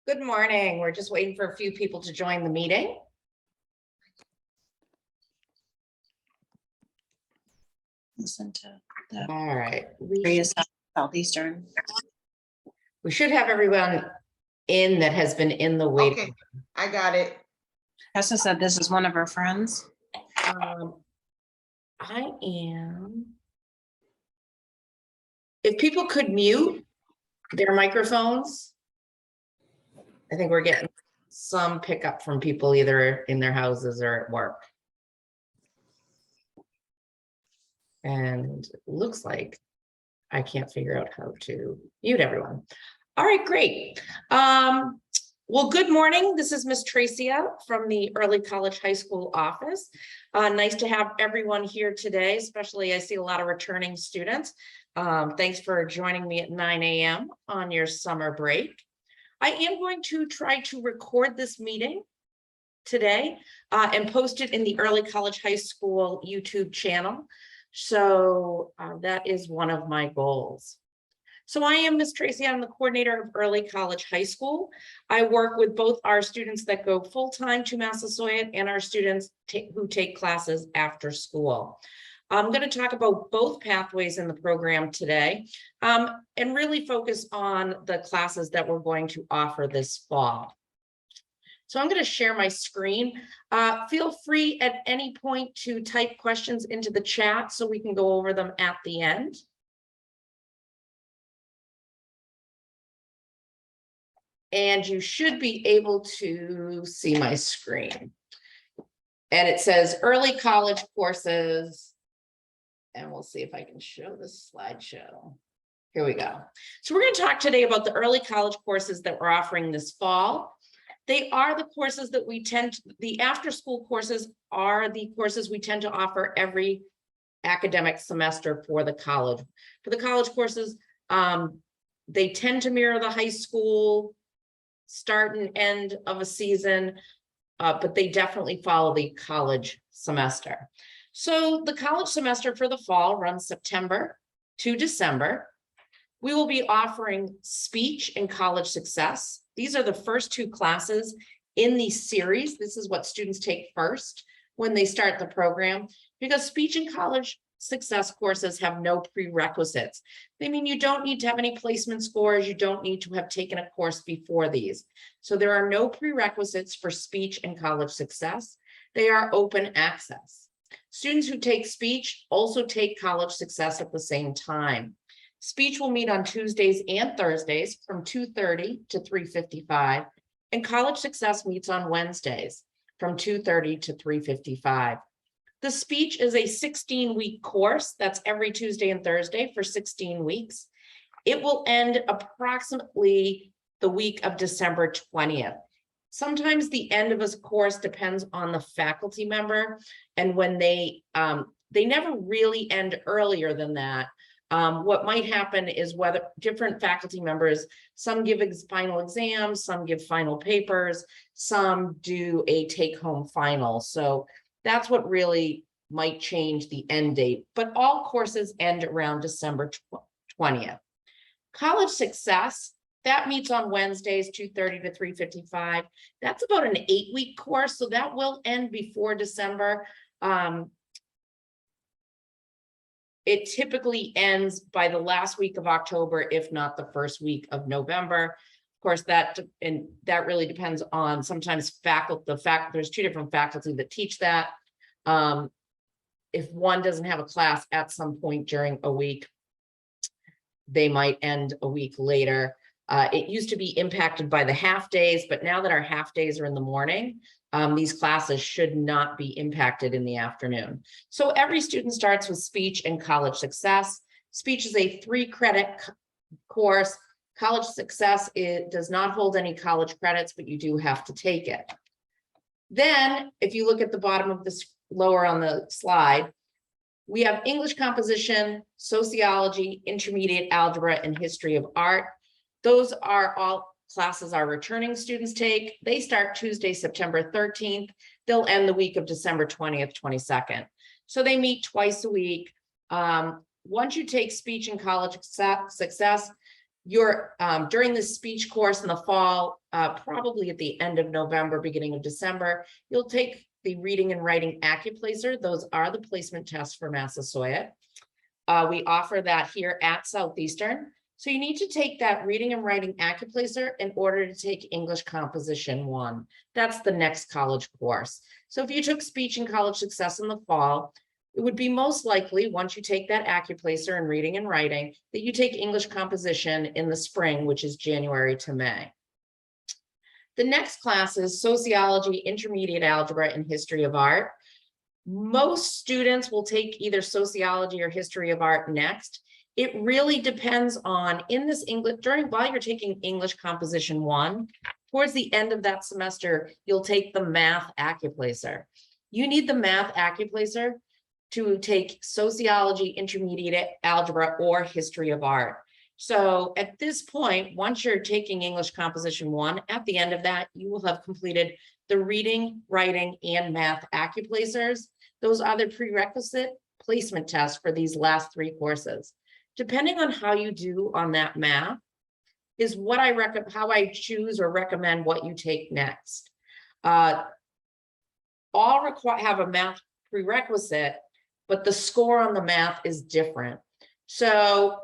Good morning. We're just waiting for a few people to join the meeting. Listen to the All right. Southeastern. We should have everyone in that has been in the waiting. Okay, I got it. Tessa said this is one of her friends. I am. If people could mute their microphones, I think we're getting some pickup from people either in their houses or at work. And it looks like I can't figure out how to mute everyone. All right, great. Well, good morning. This is Miss Tracia from the Early College High School office. Nice to have everyone here today, especially I see a lot of returning students. Thanks for joining me at 9 a.m. on your summer break. I am going to try to record this meeting today and post it in the Early College High School YouTube channel. So that is one of my goals. So I am Miss Tracy. I'm the coordinator of Early College High School. I work with both our students that go full-time to Massasoit and our students who take classes after school. I'm going to talk about both pathways in the program today and really focus on the classes that we're going to offer this fall. So I'm going to share my screen. Feel free at any point to type questions into the chat so we can go over them at the end. And you should be able to see my screen. And it says early college courses. And we'll see if I can show this slideshow. Here we go. So we're going to talk today about the early college courses that we're offering this fall. They are the courses that we the after school courses are the courses we tend to offer every academic semester for the college. For the college courses, they tend to mirror the high school start and end of a season, but they definitely follow the college semester. So the college semester for the fall runs September to December. We will be offering speech and college success. These are the first two classes in the series. This is what students take first when they start the program, because speech and college success courses have no prerequisites. They mean you don't need to have any placement scores. You don't need to have taken a course before these. So there are no prerequisites for speech and college success. They are open access. Students who take speech also take college success at the same time. Speech will meet on Tuesdays and Thursdays from 2:30 to 3:55, and college success meets on Wednesdays from 2:30 to 3:55. The speech is a 16-week course. That's every Tuesday and Thursday for 16 weeks. It will end approximately the week of December 20th. Sometimes the end of a course depends on the faculty member, and when they never really end earlier than that. What might happen is whether different faculty members, some give final exams, some give final papers, some do a take-home final. So that's what really might change the end date, but all courses end around December 20th. College success, that meets on Wednesdays, 2:30 to 3:55. That's about an 8-week course, so that will end before December. It typically ends by the last week of October, if not the first week of November. Of course, that really depends on sometimes there's two different faculty that teach that. If one doesn't have a class at some point during a week, they might end a week later. It used to be impacted by the half days, but now that our half days are in the morning, these classes should not be impacted in the afternoon. So every student starts with speech and college success. Speech is a 3-credit course. College success, it does not hold any college credits, but you do have to take it. Then, if you look at the bottom of this lower on the slide, we have English composition, sociology, intermediate algebra, and history of art. Those are all classes our returning students take. They start Tuesday, September 13th. They'll end the week of December 20th, 22nd. So they meet twice a week. Once you take speech and college success, You're during the speech course in the fall, probably at the end of November, beginning of December, you'll take the reading and writing Accuplacer. Those are the placement tests for Massasoit. We offer that here at Southeastern. So you need to take that reading and writing Accuplacer in order to take English Composition 1. That's the next college course. So if you took speech and college success in the fall, it would be most likely, once you take that Accuplacer and reading and writing, that you take English Composition in the spring, which is January to May. The next class is Sociology, Intermediate Algebra, and History of Art. Most students will take either Sociology or History of Art next. It really depends on, in this English, while you're taking English Composition 1, towards the end of that semester, you'll take the Math Accuplacer. You need the Math Accuplacer to take Sociology, Intermediate Algebra, or History of Art. So at this point, once you're taking English Composition 1, at the end of that, you will have completed the reading, writing, and math Accuplacers. Those are the prerequisite placement tests for these last 3 courses. Depending on how you do on that math is what I recommend, how I choose or recommend what you take next. All have a math prerequisite, but the score on the math is different. So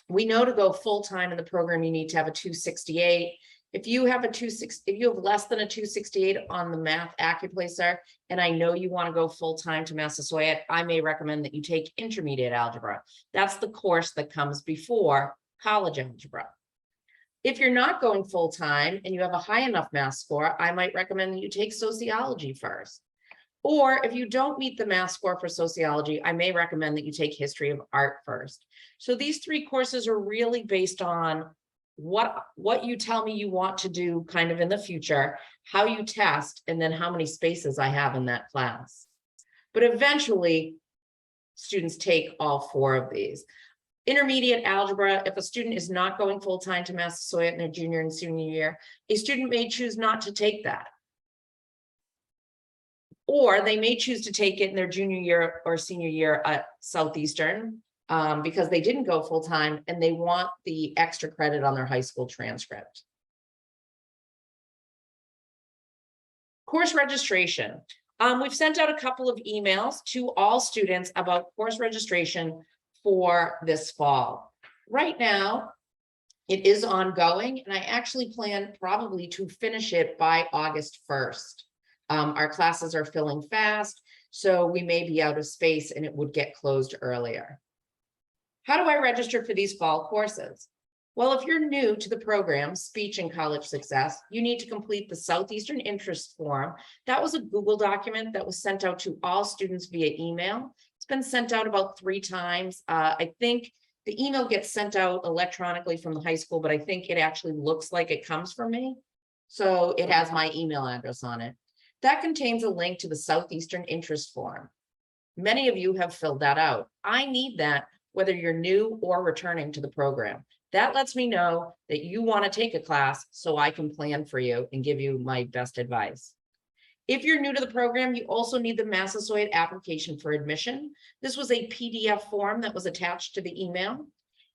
we know to go full-time in the program, you need to have a 268. If you have less than a 268 on the math Accuplacer, and I know you want to go full-time to Massasoit, I may recommend that you take intermediate algebra. That's the course that comes before college algebra. If you're not going full-time and you have a high enough math score, I might recommend that you take sociology first. Or if you don't meet the math score for sociology, I may recommend that you take history of art first. So these 3 courses are really based on what you tell me you want to do kind of in the future, how you test, and then how many spaces I have in that class. But eventually, students take all 4 of these. Intermediate algebra, if a student is not going full-time to Massasoit in their junior and senior year, a student may choose not to take that. Or they may choose to take it in their junior year or senior year at Southeastern because they didn't go full-time and they want the extra credit on their high school transcript. Course registration. We've sent out a couple of emails to all students about course registration for this fall. Right now, it is ongoing, and I actually plan probably to finish it by August 1st. Our classes are filling fast, so we may be out of space and it would get closed earlier. How do I register for these fall courses? Well, if you're new to the program, Speech and College Success, you need to complete the Southeastern Interest Form. That was a Google document that was sent out to all students via email. It's been sent out about 3 times. I think the email gets sent out electronically from the high school, but I think it actually looks like it comes from me. So it has my email address on it. That contains a link to the Southeastern Interest Form. Many of you have filled that out. I need that whether you're new or returning to the program. That lets me know that you want to take a class so I can plan for you and give you my best advice. If you're new to the program, you also need the Massasoit application for admission. This was a PDF form that was attached to the email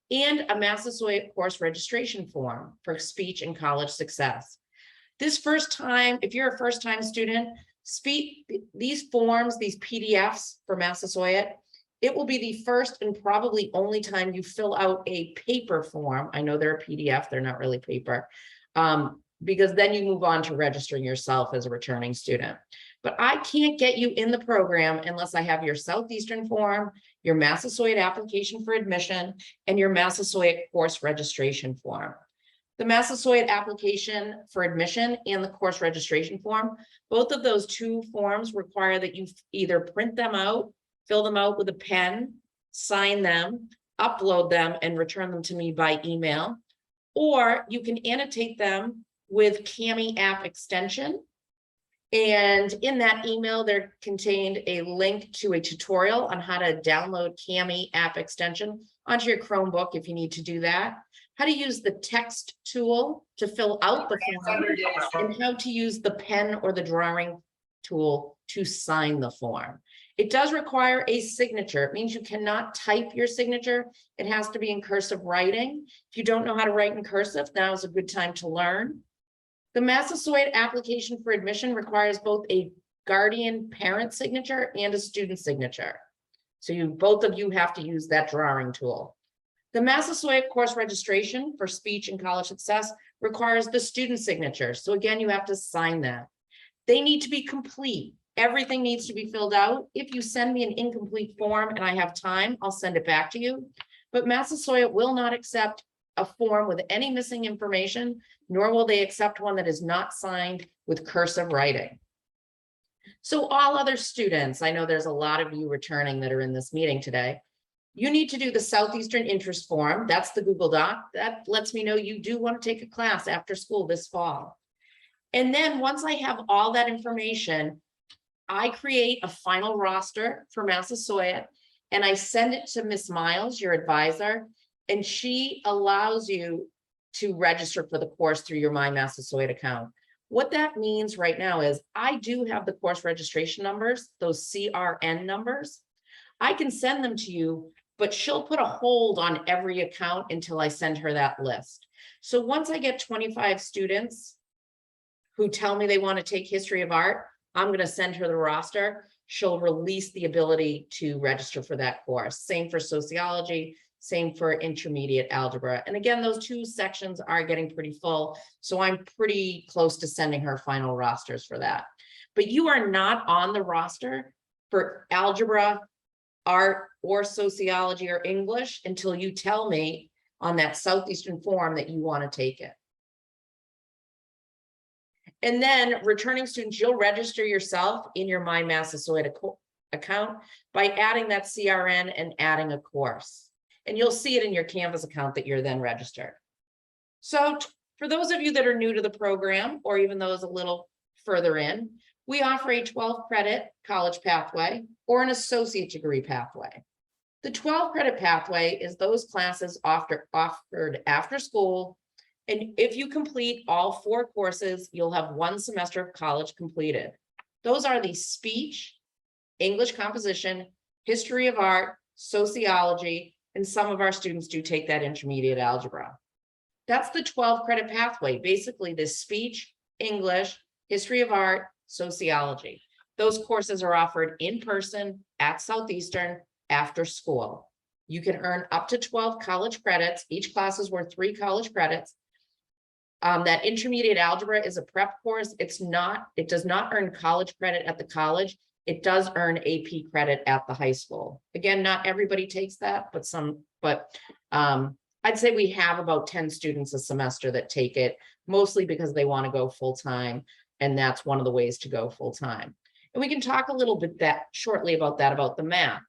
and a Massasoit course registration form for speech and college success. This first time, if you're a first-time student, these forms, these PDFs for Massasoit, it will be the first and probably only time you fill out a paper form. I know they're a PDF, they're not really paper, because then you move on to registering yourself as a returning student. But I can't get you in the program unless I have your Southeastern form, your Massasoit application for admission, and your Massasoit course registration form. The Massasoit application for admission and the course registration form, both of those 2 forms require that you either print them out, fill them out with a pen, sign them, upload them, and return them to me by email, or you can annotate them with Kami app extension. And in that email, there contained a link to a tutorial on how to download Kami app extension onto your Chromebook if you need to do that, how to use the text tool to fill out the form, and how to use the pen or the drawing tool to sign the form. It does require a signature. It means you cannot type your signature. It has to be in cursive writing. If you don't know how to write in cursive, now is a good time to learn. The Massasoit application for admission requires both a guardian parent signature and a student signature. So both of you have to use that drawing tool. The Massasoit course registration for speech and college success requires the student signature. So again, you have to sign that. They need to be complete. Everything needs to be filled out. If you send me an incomplete form and I have time, I'll send it back to you. But Massasoit will not accept a form with any missing information, nor will they accept one that is not signed with cursive writing. So all other students, I know there's a lot of you returning that are in this meeting today. You need to do the Southeastern Interest Form. That's the Google Doc. That lets me know you do want to take a class after school this fall. And then once I have all that information, I create a final roster for Massasoit and I send it to Miss Miles, your advisor, and she allows you to register for the course through your My Massasoit account. What that means right now is I do have the course registration numbers, those CRN numbers. I can send them to you, but she'll put a hold on every account until I send her that list. So once I get 25 students who tell me they want to take history of art, I'm going to send her the roster. She'll release the ability to register for that course. Same for sociology, same for intermediate algebra. And again, those two sections are getting pretty full. So I'm pretty close to sending her final rosters for that. But you are not on the roster for algebra, art, or sociology or English until you tell me on that Southeastern form that you want to take it. And then returning students, you'll register yourself in your My Massasoit account by adding that CRN and adding a course. And you'll see it in your Canvas account that you're then registered. So for those of you that are new to the program, or even those a little further in, we offer a 12-credit college pathway or an associate degree pathway. The 12-credit pathway is those classes offered after school. And if you complete all 4 courses, you'll have 1 semester of college completed. Those are the speech, English composition, history of art, sociology, and some of our students do take that intermediate algebra. That's the 12-credit pathway, basically the speech, English, history of art, sociology. Those courses are offered in person at Southeastern after school. You can earn up to 12 college credits. Each class is worth 3 college credits. That intermediate algebra is a prep course. It does not earn college credit at the college. It does earn AP credit at the high school. Again, not everybody takes that, but I'd say we have about 10 students a semester that take it, mostly because they want to go full-time, and that's one of the ways to go full-time. And we can talk a little bit shortly about the math.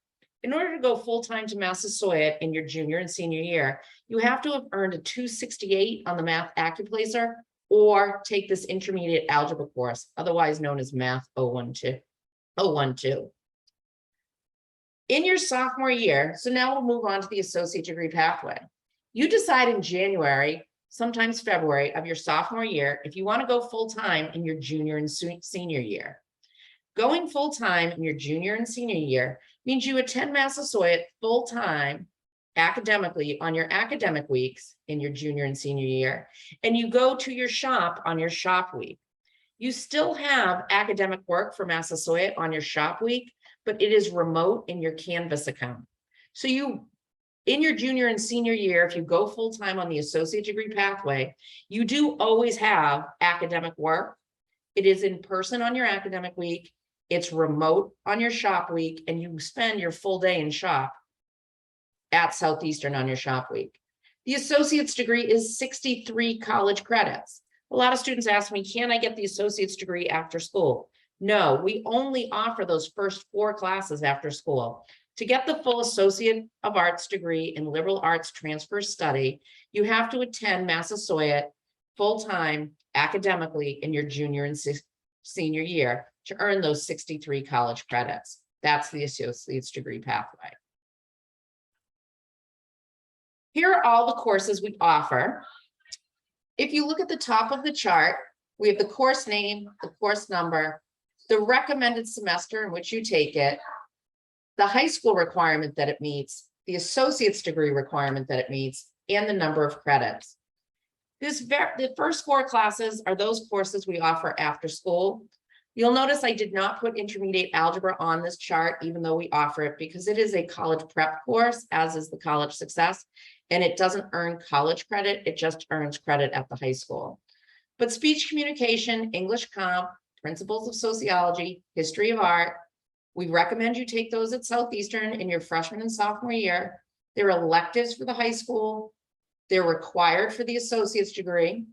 In order to go full-time to Massasoit in your junior and senior year, you have to have earned a 268 on the math Accuplacer or take this intermediate algebra course, otherwise known as Math 012. In your sophomore year, so now we'll move on to the associate degree pathway. You decide in January, sometimes February of your sophomore year, if you want to go full-time in your junior and senior year. Going full-time in your junior and senior year means you attend Massasoit full-time academically on your academic weeks in your junior and senior year, and you go to your shop on your shop week. You still have academic work for Massasoit on your shop week, but it is remote in your Canvas account. So in your junior and senior year, if you go full-time on the associate degree pathway, you do always have academic work. It is in person on your academic week. It's remote on your shop week, and you spend your full day in shop at Southeastern on your shop week. The associate's degree is 63 college credits. A lot of students ask me, can I get the associate's degree after school? No, we only offer those first 4 classes after school. To get the full Associate of Arts degree in Liberal Arts Transfer Study, you have to attend Massasoit full-time academically in your junior and senior year to earn those 63 college credits. That's the associate's degree pathway. Here are all the courses we offer. If you look at the top of the chart, we have the course name, the course number, the recommended semester in which you take it, the high school requirement that it meets, the associate's degree requirement that it meets, and the number of credits. The first 4 classes are those courses we offer after school. You'll notice I did not put intermediate algebra on this chart, even though we offer it, because it is a college prep course, as is the college success, and it doesn't earn college credit, it just earns credit at the high school. But speech communication, English comp, principles of sociology, history of art, we recommend you take those at Southeastern in your freshman and sophomore year. They're electives for the high school. They're required for the associate's degree.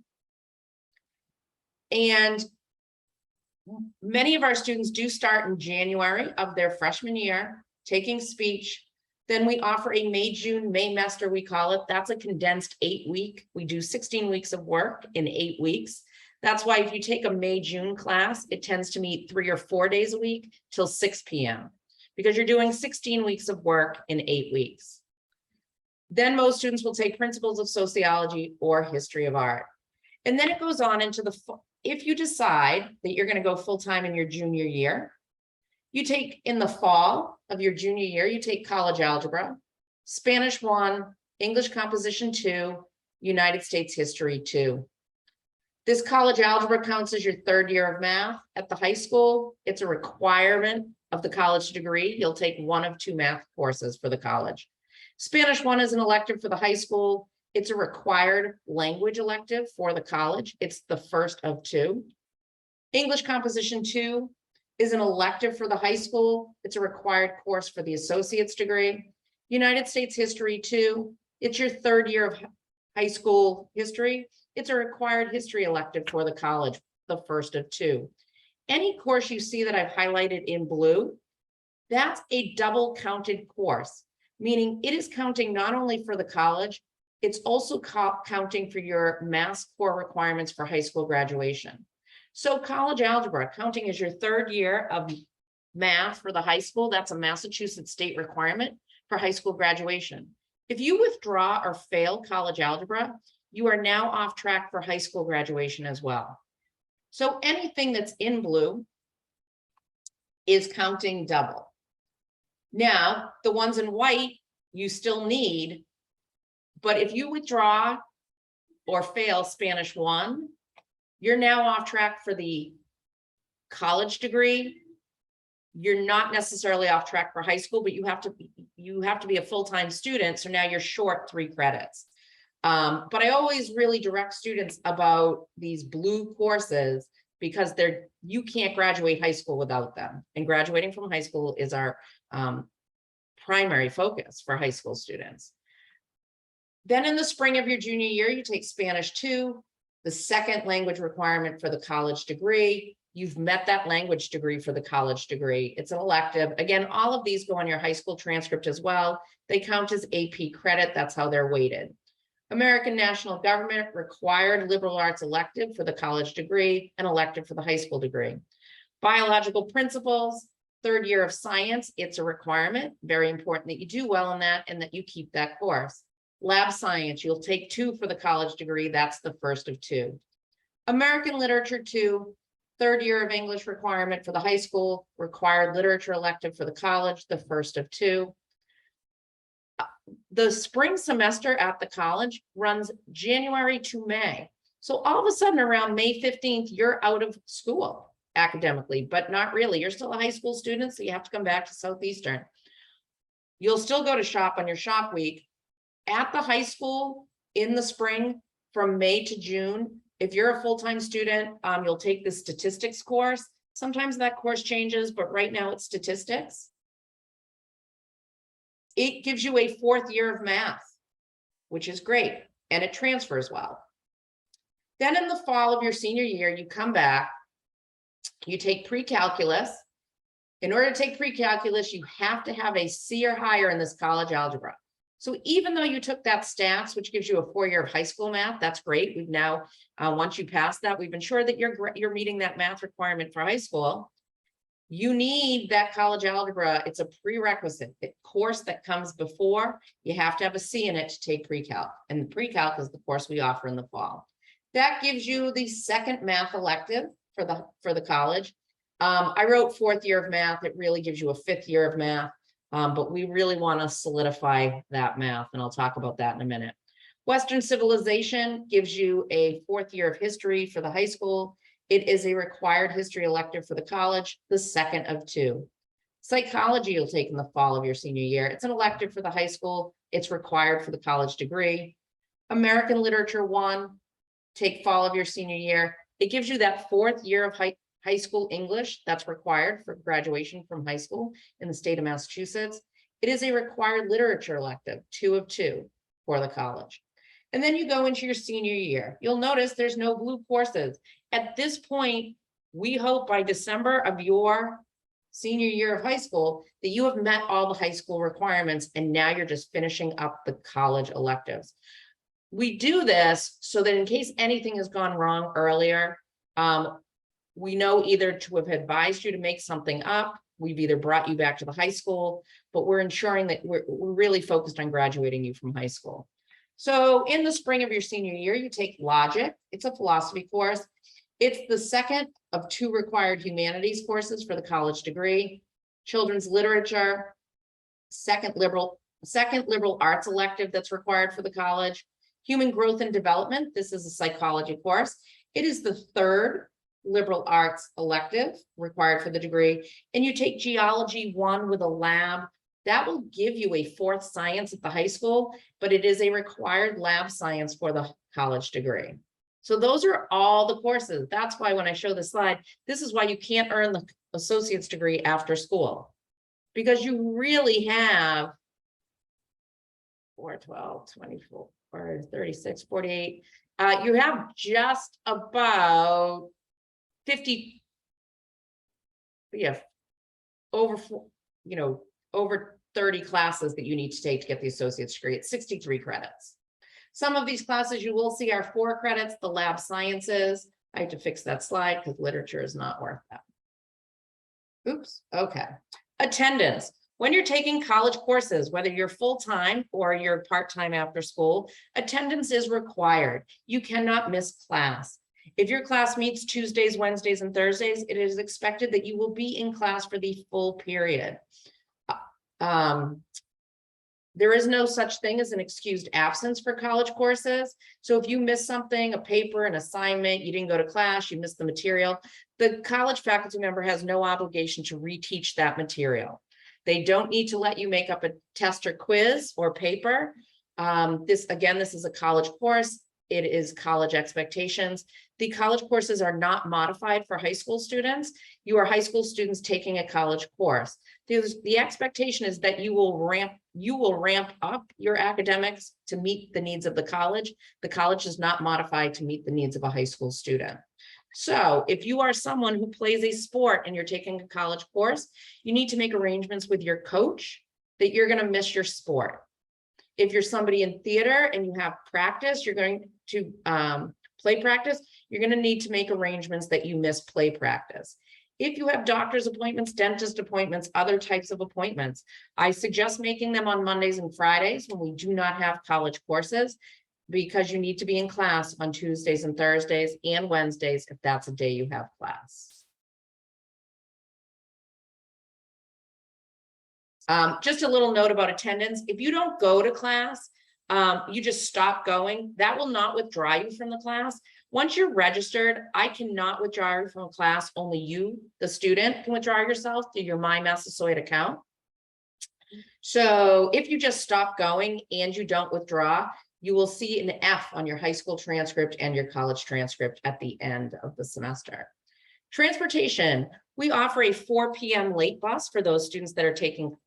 And many of our students do start in January of their freshman year, taking speech. Then we offer a May, June, Maymester, we call it. That's a condensed 8-week. We do 16 weeks of work in 8 weeks. That's why if you take a May, June class, it tends to meet 3 or 4 days a week till 6 p.m. because you're doing 16 weeks of work in 8 weeks. Then most students will take principles of sociology or history of art. And then it goes on into if you decide that you're going to go full-time in your junior year, you take in the fall of your junior year, you take college algebra, Spanish 1, English composition 2, United States history 2. This college algebra counts as your 3rd year of math. At the high school, it's a requirement of the college degree. You'll take 1 of 2 math courses for the college. Spanish 1 is an elective for the high school. It's a required language elective for the college. It's the first of 2. English composition 2 is an elective for the high school. It's a required course for the associate's degree. United States history 2, it's your 3rd year of high school history. It's a required history elective for the college, the first of 2. Any course you see that I've highlighted in blue, that's a double counted course, meaning it is counting not only for the college, it's also counting for your math core requirements for high school graduation. So college algebra counting as your 3rd year of math for the high school, that's a Massachusetts state requirement for high school graduation. If you withdraw or fail college algebra, you are now off track for high school graduation as well. So anything that's in blue is counting double. Now, the ones in white, you still need, but if you withdraw or fail Spanish 1, you're now off track for the college degree. You're not necessarily off track for high school, but you have to be a full-time student. So now you're short 3 credits. But I always really direct students about these blue courses because you can't graduate high school without them. And graduating from high school is our primary focus for high school students. Then in the spring of your junior year, you take Spanish 2, the 2nd language requirement for the college degree. You've met that language degree for the college degree. It's an elective. Again, all of these go on your high school transcript as well. They count as AP credit. That's how they're weighted. American National Government, required liberal arts elective for the college degree, and elective for the high school degree. Biological principles, 3rd year of science, it's a requirement. Very important that you do well in that and that you keep that course. Lab science, you'll take 2 for the college degree. That's the first of 2. American literature 2, 3rd year of English requirement for the high school, required literature elective for the college, the first of 2. The spring semester at the college runs January to May. So all of a sudden around May 15th, you're out of school academically, but not really. You're still a high school student, so you have to come back to Southeastern. You'll still go to shop on your shop week. At the high school in the spring from May to June, if you're a full-time student, you'll take the statistics course. Sometimes that course changes, but right now it's statistics. It gives you a 4th year of math, which is great, and it transfers well. Then in the fall of your senior year, you come back, you take pre-calculus. In order to take pre-calculus, you have to have a C or higher in this college algebra. So even though you took that stats, which gives you a 4-year of high school math, that's great. We've now, once you pass that, we've ensured that you're meeting that math requirement for high school. You need that college algebra. It's a prerequisite course that comes before. You have to have a C in it to take pre-calc. And the pre-calc is the course we offer in the fall. That gives you the 2nd math elective for the college. I wrote 4th year of math. It really gives you a 5th year of math. But we really want to solidify that math, and I'll talk about that in a minute. Western Civilization gives you a 4th year of history for the high school. It is a required history elective for the college, the 2nd of 2. Psychology you'll take in the fall of your senior year. It's an elective for the high school. It's required for the college degree. American Literature 1, take fall of your senior year. It gives you that 4th year of high school English that's required for graduation from high school in the state of Massachusetts. It is a required literature elective, 2 of 2 for the college. And then you go into your senior year. You'll notice there's no blue courses. At this point, we hope by December of your senior year of high school that you have met all the high school requirements, and now you're just finishing up the college electives. We do this so that in case anything has gone wrong earlier, we know either to have advised you to make something up, we've either brought you back to the high school, but we're ensuring that we're really focused on graduating you from high school. So in the spring of your senior year, you take logic. It's a philosophy course. It's the 2nd of 2 required humanities courses for the college degree. Children's literature, second liberal arts elective that's required for the college. Human growth and development. This is a psychology course. It is the 3rd liberal arts elective required for the degree. And you take geology 1 with a lab. That will give you a 4th science at the high school, but it is a required lab science for the college degree. So those are all the courses. That's why when I show this slide, this is why you can't earn the associate's degree after school, because you really have 4, 12, 24, 36, 48. You have just about 50, over 30 classes that you need to take to get the associate's degree. It's 63 credits. Some of these classes you will see are 4 credits, the lab sciences. I have to fix that slide because literature is not worth that. Oops, okay. Attendance. When you're taking college courses, whether you're full-time or you're part-time after school, attendance is required. You cannot miss class. If your class meets Tuesdays, Wednesdays, and Thursdays, it is expected that you will be in class for the full period. There is no such thing as an excused absence for college courses. So if you miss something, a paper, an assignment, you didn't go to class, you missed the material, the college faculty member has no obligation to reteach that material. They don't need to let you make up a test or quiz or paper. This is a college course. It is college expectations. The college courses are not modified for high school students. You are high school students taking a college course. The expectation is that you will ramp up your academics to meet the needs of the college. The college is not modified to meet the needs of a high school student. So if you are someone who plays a sport and you're taking a college course, you need to make arrangements with your coach that you're going to miss your sport. If you're somebody in theater and you have practice, you're going to play practice, you're going to need to make arrangements that you miss play practice. If you have doctor's appointments, dentist appointments, other types of appointments, I suggest making them on Mondays and Fridays when we do not have college courses, because you need to be in class on Tuesdays and Thursdays and Wednesdays if that's a day you have class. Just a little note about attendance. If you don't go to class, you just stop going, that will not withdraw you from the class. Once you're registered, I cannot withdraw you from a class. Only you, the student, can withdraw yourself through your My Massasoit account. So if you just stop going and you don't withdraw, you will see an F on your high school transcript and your college transcript at the end of the semester. Transportation, we offer a 4 p.m. late bus for those students that are taking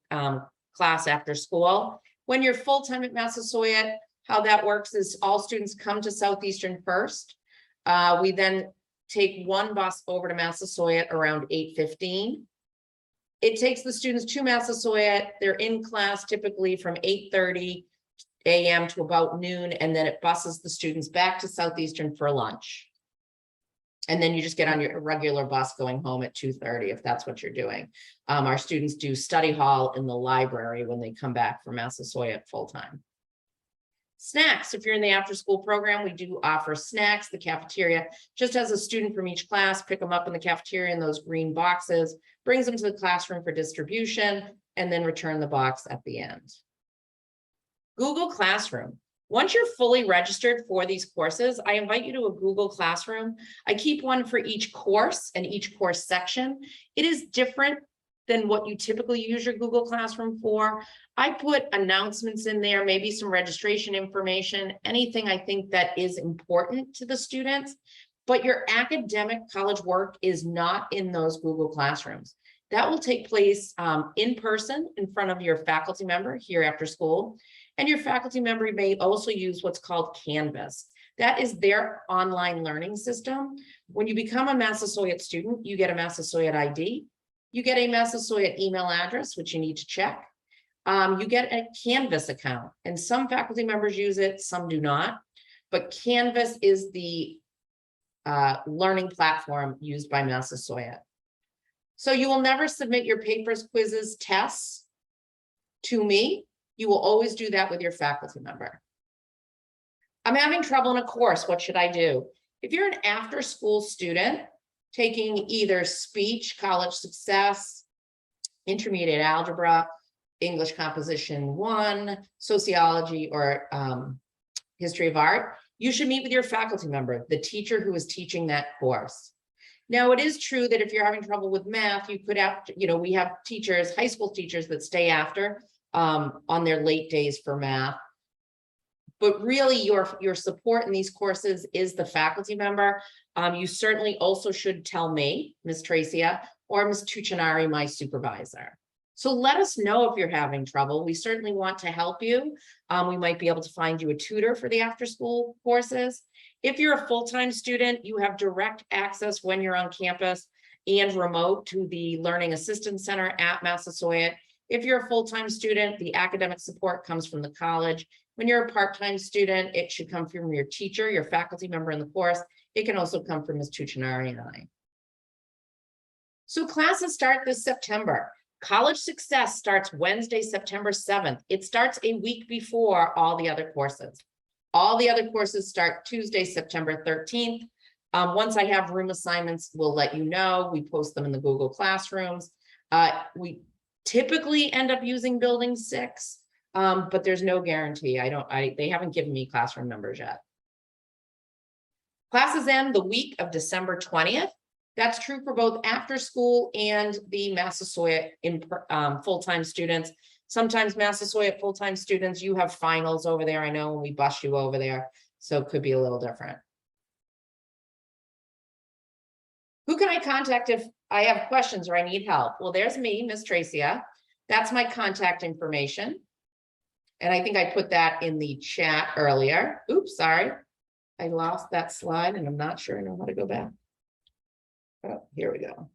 class after school. When you're full-time at Massasoit, how that works is all students come to Southeastern first. We then take 1 bus over to Massasoit around 8:15. It takes the students to Massasoit. They're in class typically from 8:30 a.m. to about noon, and then it buses the students back to Southeastern for lunch. And then you just get on your regular bus going home at 2:30 if that's what you're doing. Our students do study hall in the library when they come back from Massasoit full-time. Snacks, if you're in the after-school program, we do offer snacks. The cafeteria just has a student from each class, pick them up in the cafeteria in those green boxes, brings them to the classroom for distribution, and then return the box at the end. Google Classroom. Once you're fully registered for these courses, I invite you to a Google Classroom. I keep one for each course and each course section. It is different than what you typically use your Google Classroom for. I put announcements in there, maybe some registration information, anything I think that is important to the students, but your academic college work is not in those Google Classrooms. That will take place in person in front of your faculty member here after school. And your faculty member may also use what's called Canvas. That is their online learning system. When you become a Massasoit student, you get a Massasoit ID. You get a Massasoit email address, which you need to check. You get a Canvas account, and some faculty members use it, some do not. But Canvas is the learning platform used by Massasoit. So you will never submit your papers, quizzes, tests to me. You will always do that with your faculty member. I'm having trouble in a course. What should I do? If you're an after-school student taking either speech, college success, intermediate algebra, English composition 1, sociology, or history of art, you should meet with your faculty member, the teacher who is teaching that course. Now, it is true that if you're having trouble with math, you could have, we have teachers, high school teachers that stay after on their late days for math. But really your support in these courses is the faculty member. You certainly also should tell me, Ms. Tracia, or Ms. Tuccinari, my supervisor. So let us know if you're having trouble. We certainly want to help you. We might be able to find you a tutor for the after-school courses. If you're a full-time student, you have direct access when you're on campus and remote to the Learning Assistance Center at Massasoit. If you're a full-time student, the academic support comes from the college. When you're a part-time student, it should come from your teacher, your faculty member in the course. It can also come from Ms. Tuccinari and I. So classes start this September. College Success starts Wednesday, September 7th. It starts a week before all the other courses. All the other courses start Tuesday, September 13th. Once I have room assignments, we'll let you know. We post them in the Google Classrooms. We typically end up using Building 6, but there's no guarantee. They haven't given me classroom numbers yet. Classes end the week of December 20th. That's true for both after school and the Massasoit full-time students. Sometimes Massasoit full-time students, you have finals over there. I know when we bus you over there, so it could be a little different. Who can I contact if I have questions or I need help? Well, there's me, Ms. Tracia. That's my contact information. And I think I put that in the chat earlier. Oops, sorry. I lost that slide and I'm not sure I know how to go back. Oh, here we go.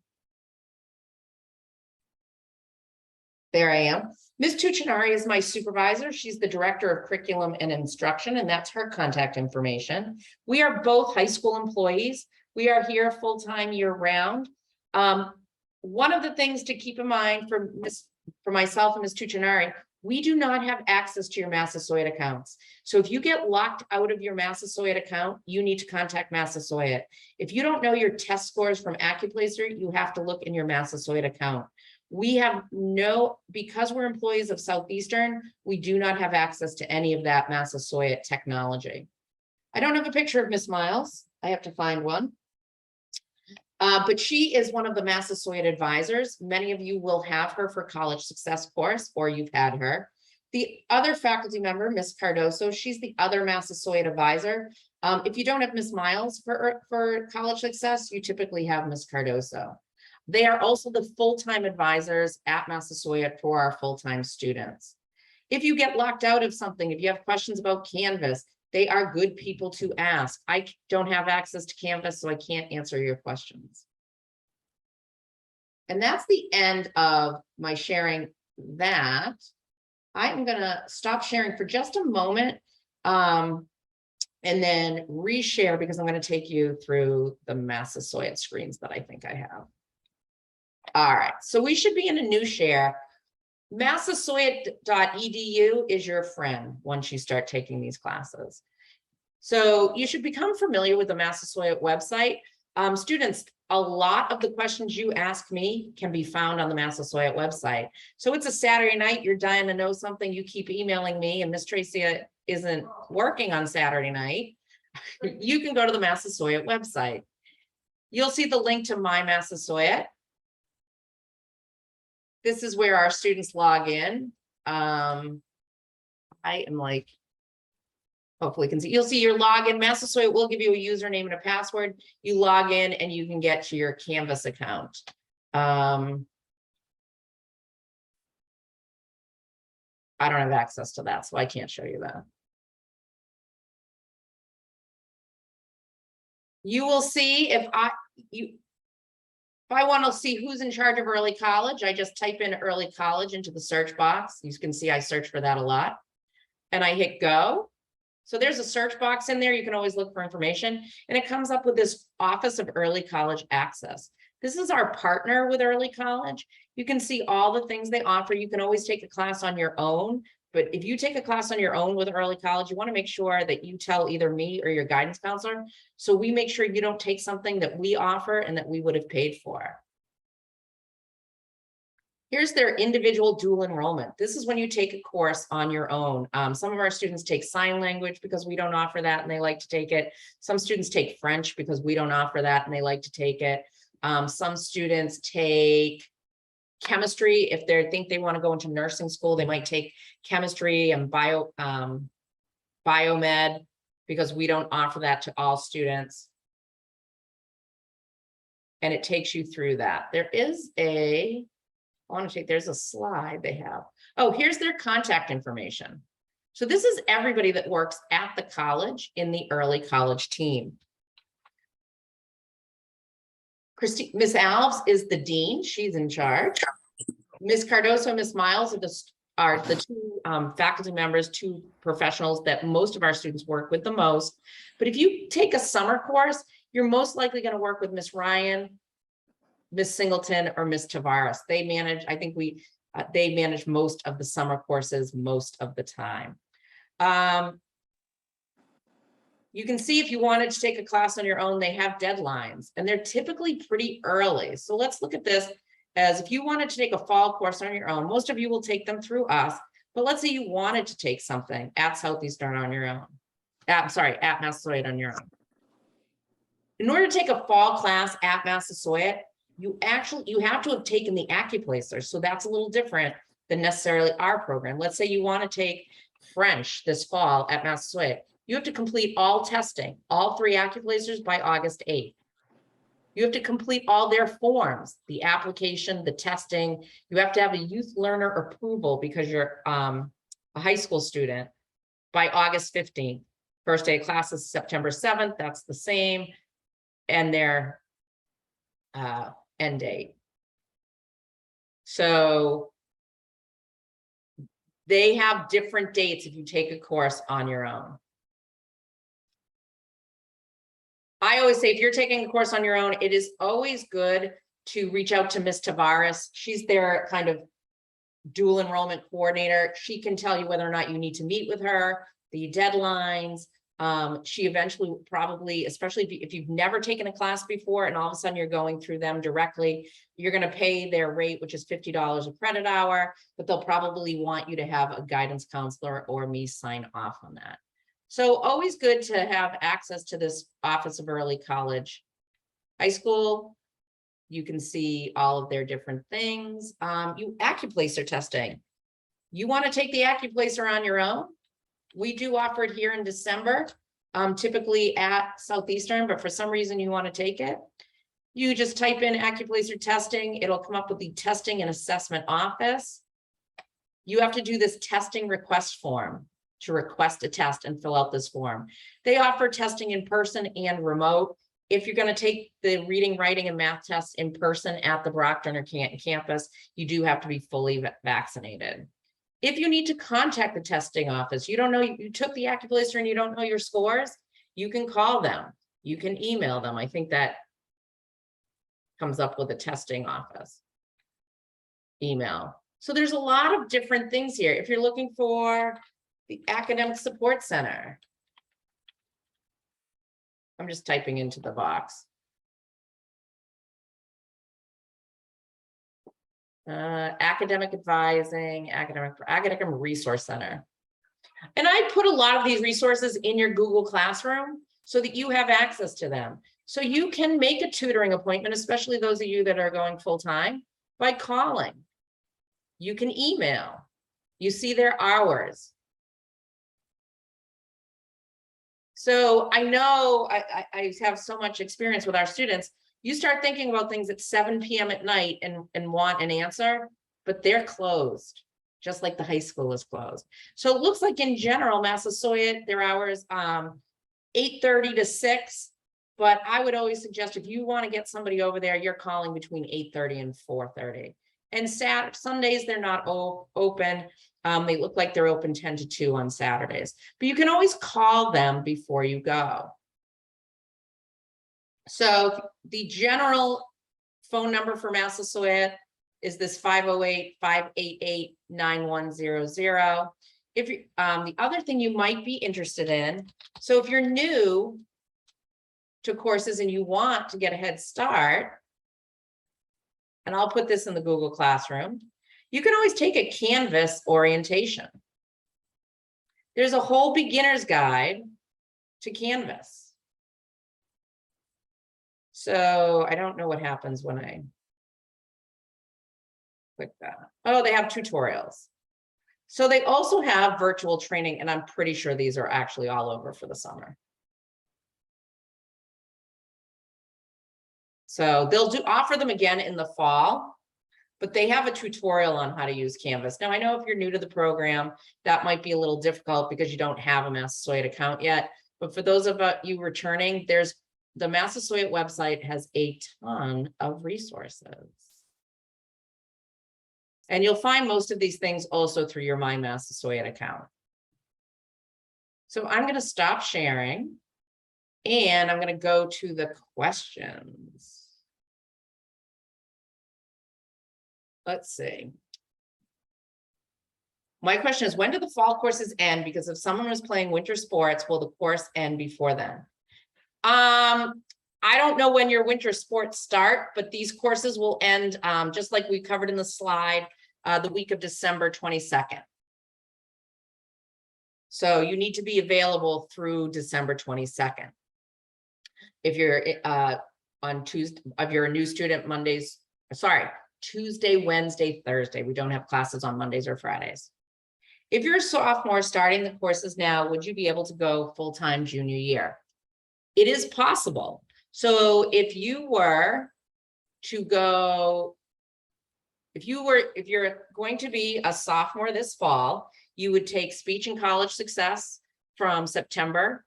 There I am. Ms. Tuccinari is my supervisor. She's the director of curriculum and instruction, and that's her contact information. We are both high school employees. We are here full-time year-round. One of the things to keep in mind for myself and Ms. Tuccinari, we do not have access to your Massasoit accounts. So if you get locked out of your Massasoit account, you need to contact Massasoit. If you don't know your test scores from Accuplacer, you have to look in your Massasoit account. We have because we're employees of Southeastern, we do not have access to any of that Massasoit technology. I don't have a picture of Miss Miles. I have to find one. But she is one of the Massasoit advisors. Many of you will have her for College Success course, or you've had her. The other faculty member, Miss Cardoso, she's the other Massasoit advisor. If you don't have Miss Miles for College Success, you typically have Miss Cardoso. They are also the full-time advisors at Massasoit for our full-time students. If you get locked out of something, if you have questions about Canvas, they are good people to ask. I don't have access to Canvas, so I can't answer your questions. And that's the end of my sharing that. I'm gonna stop sharing for just a moment and then reshare because I'm gonna take you through the Massasoit screens that I think I have. All right, so we should be in a new share. Massasoit.edu is your friend once you start taking these classes. So you should become familiar with the Massasoit website. Students, a lot of the questions you ask me can be found on the Massasoit website. So it's a Saturday night, you're dying to know something, you keep emailing me, and Miss Tracy isn't working on Saturday night. You can go to the Massasoit website. You'll see the link to My Massasoit. This is where our students log in. I am like, hopefully you can see, you'll see your login. Massasoit will give you a username and a password. You log in and you can get to your Canvas account. I don't have access to that, so I can't show you that. You will see if I want to see who's in charge of early college, I just type in early college into the search box. You can see I search for that a lot. And I hit go. So there's a search box in there. You can always look for information. And it comes up with this Office of Early College Access. This is our partner with early college. You can see all the things they offer. You can always take a class on your own. But if you take a class on your own with early college, you want to make sure that you tell either me or your guidance counselor. So we make sure you don't take something that we offer and that we would have paid for. Here's their individual dual enrollment. This is when you take a course on your own. Some of our students take sign language because we don't offer that and they like to take it. Some students take French because we don't offer that and they like to take it. Some students take chemistry. If they think they want to go into nursing school, they might take chemistry and biomed because we don't offer that to all students. And it takes you through that. There's a slide they have. Oh, here's their contact information. So this is everybody that works at the college in the early college team. Miss Alves is the dean. She's in charge. Miss Cardoso, Miss Miles are the two faculty members, two professionals that most of our students work with the most. But if you take a summer course, you're most likely going to work with Miss Ryan, Miss Singleton, or Miss Tavares. They manage, I think they manage most of the summer courses most of the time. You can see if you wanted to take a class on your own, they have deadlines and they're typically pretty early. So let's look at this as if you wanted to take a fall course on your own, most of you will take them through us, but let's say you wanted to take something at Southeastern on your own, at Massasoit on your own. In order to take a fall class at Massasoit, you have to have taken the Accuplacer. So that's a little different than necessarily our program. Let's say you want to take French this fall at Massasoit. You have to complete all testing, all 3 Accuplacers by August 8th. You have to complete all their forms, the application, the testing. You have to have a youth learner approval because you're a high school student by August 15th. First day of class is September 7th. That's the same. And their end date. So they have different dates if you take a course on your own. I always say if you're taking a course on your own, it is always good to reach out to Miss Tavares. She's their kind of dual enrollment coordinator. She can tell you whether or not you need to meet with her, the deadlines. She eventually probably, especially if you've never taken a class before and all of a sudden you're going through them directly, you're going to pay their rate, which is $50 a credit hour, but they'll probably want you to have a guidance counselor or me sign off on that. So always good to have access to this Office of Early College. High school, you can see all of their different things. Accuplacer testing. You want to take the Accuplacer on your own? We do offer it here in December, typically at Southeastern, but for some reason you want to take it. You just type in Accuplacer testing. It'll come up with the testing and assessment office. You have to do this testing request form to request a test and fill out this form. They offer testing in person and remote. If you're going to take the reading, writing, and math tests in person at the Brockton or Canton campus, you do have to be fully vaccinated. If you need to contact the testing office, you don't know, you took the Accuplacer and you don't know your scores, you can call them. You can email them. I think that comes up with a testing office email. So there's a lot of different things here. If you're looking for the Academic Support Center, I'm just typing into the box. Academic advising, academic resource center. And I put a lot of these resources in your Google Classroom so that you have access to them. So you can make a tutoring appointment, especially those of you that are going full-time, by calling. You can email. You see their hours. So I know I have so much experience with our students. You start thinking about things at 7 p.m. at night and want an answer, but they're closed, just like the high school is closed. So it looks like in general, Massasoit, their hours 8:30 to 6. But I would always suggest if you want to get somebody over there, you're calling between 8:30 and 4:30. And Sundays, they're not open. They look like they're open 10 to 2 on Saturdays, but you can always call them before you go. So the general phone number for Massasoit is this 508-588-9100. If you, the other thing you might be interested in, so if you're new to courses and you want to get a head start, and I'll put this in the Google Classroom, you can always take a Canvas orientation. There's a whole beginner's guide to Canvas. So I don't know what happens when I click that. Oh, they have tutorials. So they also have virtual training, and I'm pretty sure these are actually all over for the summer. So they'll offer them again in the fall, but they have a tutorial on how to use Canvas. Now, I know if you're new to the program, that might be a little difficult because you don't have a Massasoit account yet. But for those of you returning, the Massasoit website has a ton of resources. And you'll find most of these things also through your My Massasoit account. So I'm going to stop sharing and I'm going to go to the questions. Let's see. My question is, when do the fall courses end? Because if someone was playing winter sports, will the course end before then? I don't know when your winter sports start, but these courses will end, just like we covered in the slide, the week of December 22nd. So you need to be available through December 22nd. If you're on Tuesday, if you're a new student, Tuesday, Wednesday, Thursday. We don't have classes on Mondays or Fridays. If you're a sophomore starting the courses now, would you be able to go full-time junior year? It is possible. So if you're going to be a sophomore this fall, you would take speech and college success from September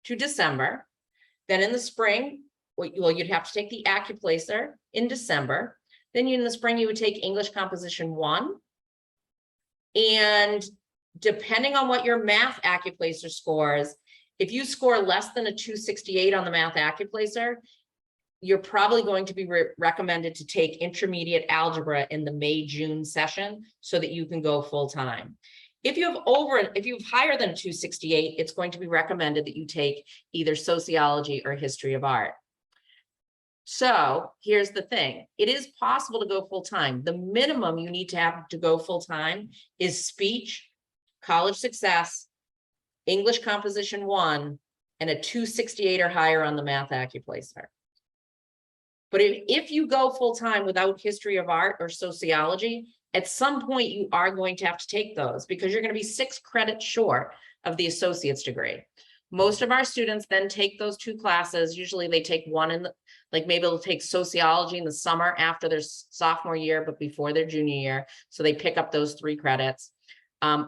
to December. Then in the spring, well, you'd have to take the Accuplacer in December. Then in the spring, you would take English Composition 1. And depending on what your math Accuplacer scores, if you score less than a 268 on the math Accuplacer, you're probably going to be recommended to take intermediate algebra in the May-June session so that you can go full-time. If you have higher than 268, it's going to be recommended that you take either sociology or history of art. So here's the thing. It is possible to go full-time. The minimum you need to have to go full-time is speech, college success, English Composition 1, and a 268 or higher on the math Accuplacer. But if you go full-time without history of art or sociology, at some point you are going to have to take those because you're going to be 6 credits short of the associate's degree. Most of our students then take those 2 classes. Usually they take one in the, like maybe they'll take sociology in the summer after their sophomore year, but before their junior year. So they pick up those 3 credits,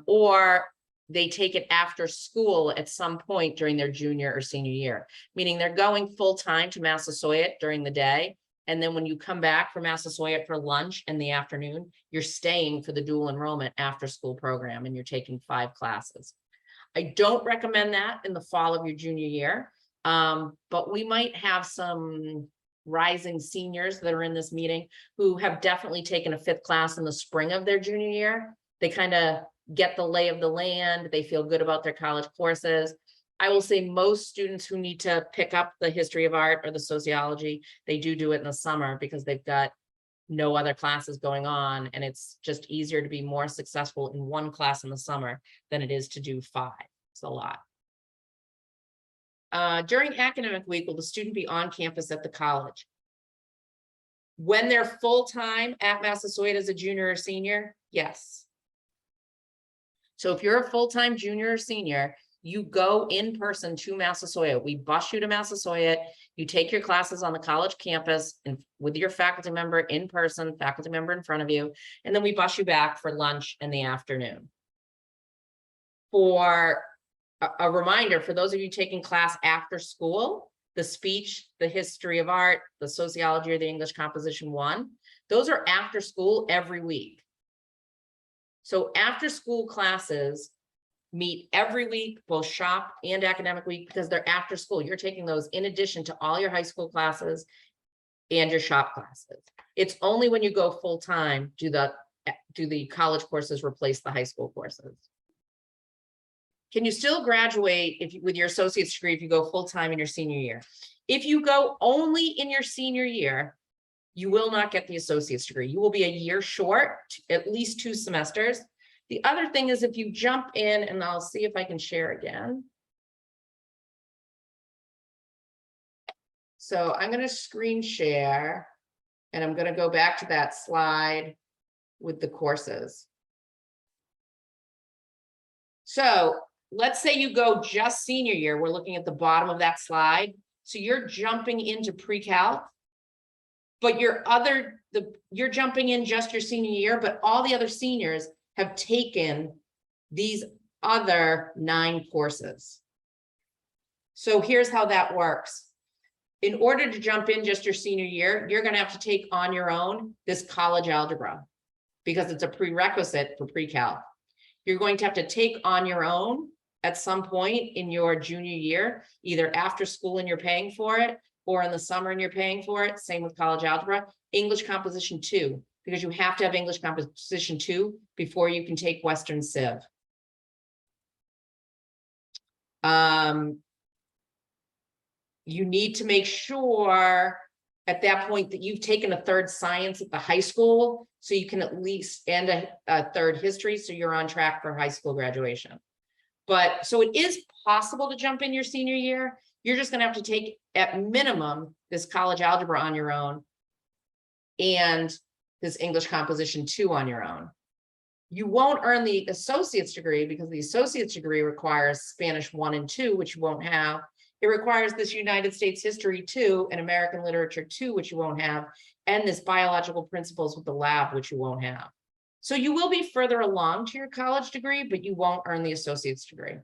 or they take it after school at some point during their junior or senior year, meaning they're going full time to Massasoit during the day. And then when you come back from Massasoit for lunch in the afternoon, you're staying for the dual enrollment after school program and you're taking 5 classes. I don't recommend that in the fall of your junior year, but we might have some rising seniors that are in this meeting who have definitely taken a 5th class in the spring of their junior year. They kind of get the lay of the land. They feel good about their college courses. I will say most students who need to pick up the history of art or the sociology, they do it in the summer because they've got no other classes going on, and it's just easier to be more successful in one class in the summer than it is to do 5. It's a lot. During academic week, will the student be on campus at the college? When they're full-time at Massasoit as a junior or senior, yes. So if you're a full-time junior or senior, you go in person to Massasoit. We bus you to Massasoit. You take your classes on the college campus and with your faculty member in person, faculty member in front of you, and then we bus you back for lunch in the afternoon. For a reminder, for those of you taking class after school, the speech, the history of art, the sociology or the English composition 1, those are after school every week. So after school classes meet every week, both shop and academic week, because they're after school. You're taking those in addition to all your high school classes and your shop classes. It's only when you go full-time do the college courses replace the high school courses. Can you still graduate with your associate's degree if you go full-time in your senior year? If you go only in your senior year, you will not get the associate's degree. You will be a year short, at least 2 semesters. The other thing is if you jump in, and I'll see if I can share again. So I'm going to screen share, and I'm going to go back to that slide with the courses. So let's say you go just senior year. We're looking at the bottom of that slide. So you're jumping into pre-calc, but you're jumping in just your senior year, but all the other seniors have taken these other 9 courses. So here's how that works. In order to jump in just your senior year, you're going to have to take on your own this college algebra because it's a prerequisite for pre-calc. You're going to have to take on your own at some point in your junior year, either after school and you're paying for it, or in the summer and you're paying for it. Same with college algebra. English composition 2, because you have to have English composition 2 before you can take Western Civ. You need to make sure at that point that you've taken a 3rd science at the high school, so you can at least, and a 3rd history, so you're on track for high school graduation. But so it is possible to jump in your senior year. You're just going to have to take at minimum this college algebra on your own and this English composition 2 on your own. You won't earn the associate's degree because the associate's degree requires Spanish 1 and 2, which you won't have. It requires this United States history 2 and American literature 2, which you won't have, and this biological principles with the lab, which you won't have. So you will be further along to your college degree, but you won't earn the associate's degree.